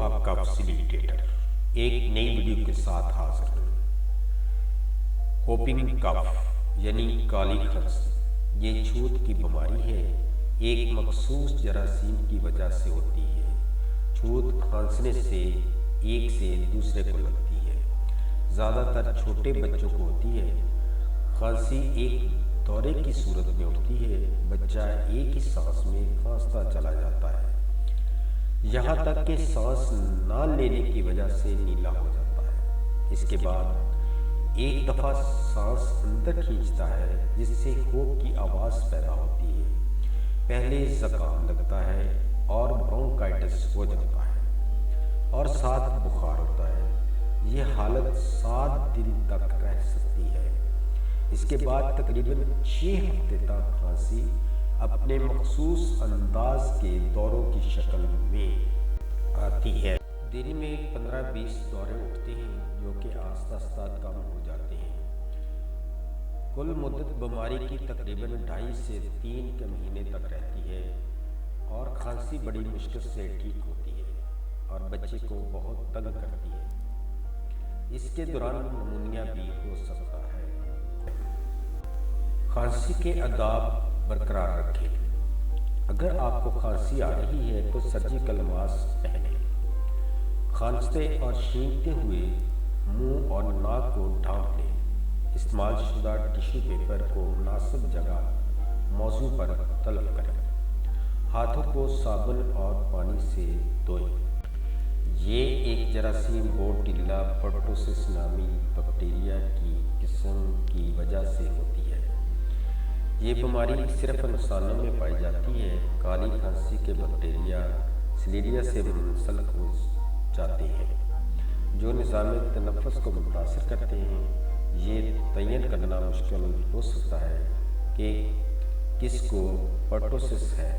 آپ کا فیسیلیٹیٹر ایک نئی ویڈیو کے ساتھ حاضر ہوں۔ ہوپنگ کف یعنی کالی کھانسی یہ چھوت کی بیماری ہے، ایک مخصوص جراثیم کی وجہ سے ہوتی ہے۔ چھوت کھانسنے سے ایک سے دوسرے کو لگتی ہے، زیادہ تر چھوٹے بچوں کو ہوتی ہے۔ کھانسی ایک دورے کی صورت میں ہوتی ہے، بچہ ایک ہی سانس میں کھانستا چلا جاتا ہے، یہاں تک کہ سانس نہ لینے کی وجہ سے نیلا ہو جاتا ہے۔ اس کے بعد ایک دفعہ سانس اندر کھینچتا ہے جس سے ہوپ کی آواز پیدا ہوتی ہے۔ پہلے زکام لگتا ہے اور برونکائٹس ہو جاتا ہے اور ساتھ بخار ہوتا ہے۔ یہ حالت 7 دن تک رہ سکتی ہے۔ اس کے بعد تقریباً 6 ہفتے تک کھانسی اپنے مخصوص انداز کے دوروں کی شکل میں آتی ہے۔ دن میں 15-20 دورے اٹھتے ہیں جو کہ آہستہ آہستہ کم ہو جاتے ہیں۔ کل مدت بیماری کی تقریباً 2.5 سے 3 کے مہینے تک رہتی ہے اور کھانسی بڑی مشکل سے ٹھیک ہوتی ہے اور بچے کو بہت تنگ کرتی ہے۔ اس کے دوران نمونیا بھی ہو سکتا ہے۔ کھانسی کے آداب برقرار رکھیں۔ اگر آپ کو کھانسی آ رہی ہے تو سرجیکل ماسک پہنیں۔ کھانستے اور چھینکتے ہوئے منہ اور ناک کو ڈھانپ لیں۔ استعمال شدہ ٹیشو پیپر کو مناسب جگہ موضوع پر طلب کریں۔ ہاتھوں کو صابن اور پانی سے دھوئیں۔ یہ ایک جراثیم بورڈیلا پرٹوسس نامی بیکٹیریا کی قسم کی وجہ سے ہوتی ہے۔ یہ بیماری صرف انسانوں میں پائی جاتی ہے۔ کالی کھانسی کے بیکٹیریا سلیریا سے منسلک ہو جاتے ہیں جو نظام تنفس کو متاثر کرتے ہیں۔ یہ تعین کرنا مشکل ہو سکتا ہے کہ کس کو پرٹوسس ہے۔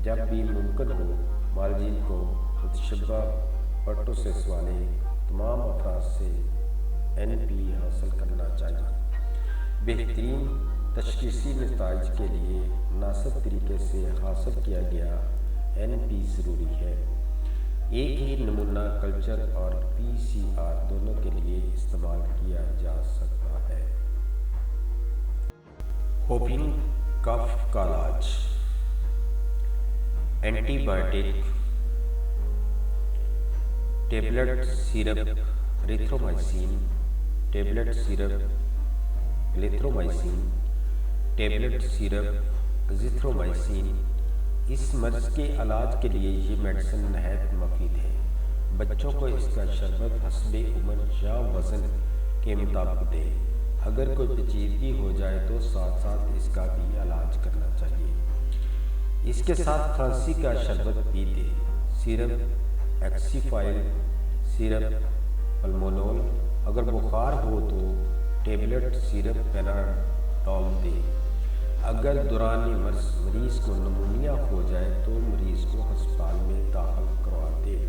جب بھی ممکن ہو معالجین کو متشبہ پرٹوسس والے تمام افراد سے NP حاصل کرنا چاہیے۔ بہترین تشخیصی نتائج کے لیے مناسب طریقے سے حاصل کیا گیا NP ضروری ہے۔ ایک ہی نمونہ کلچر اور PCR دونوں کے لیے استعمال کیا جا سکتا ہے۔ ہوپنگ کف کا علاج: antibiotic tablet syrup erythromycin, tablet syrup clarithromycin, tablet syrup azithromycin. اس مرض کے علاج کے لیے یہ میڈیسن نہایت مفید ہے۔ بچوں کو اس کا شربت حسب عمر یا وزن کے مطابق دیں۔ اگر کوئی پیچیدگی ہو جائے تو ساتھ ساتھ اس کا بھی علاج کرنا چاہیے۔ اس کے ساتھ کھانسی کا شربت بھی دیں۔ سیرپ ایکسیفائل، سیرپ پلمونول۔ اگر بخار ہو تو ٹیبلٹ سیرپ پیناڈول دیں۔ اگر دوران مرض مریض کو نمونیا ہو جائے تو مریض کو ہسپتال میں داخل کروا دیں۔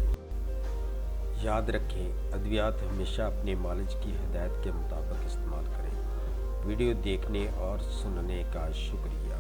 یاد رکھیں، ادویات ہمیشہ اپنے معالج کی ہدایت کے مطابق استعمال کریں۔ ویڈیو دیکھنے اور سننے کا شکریہ۔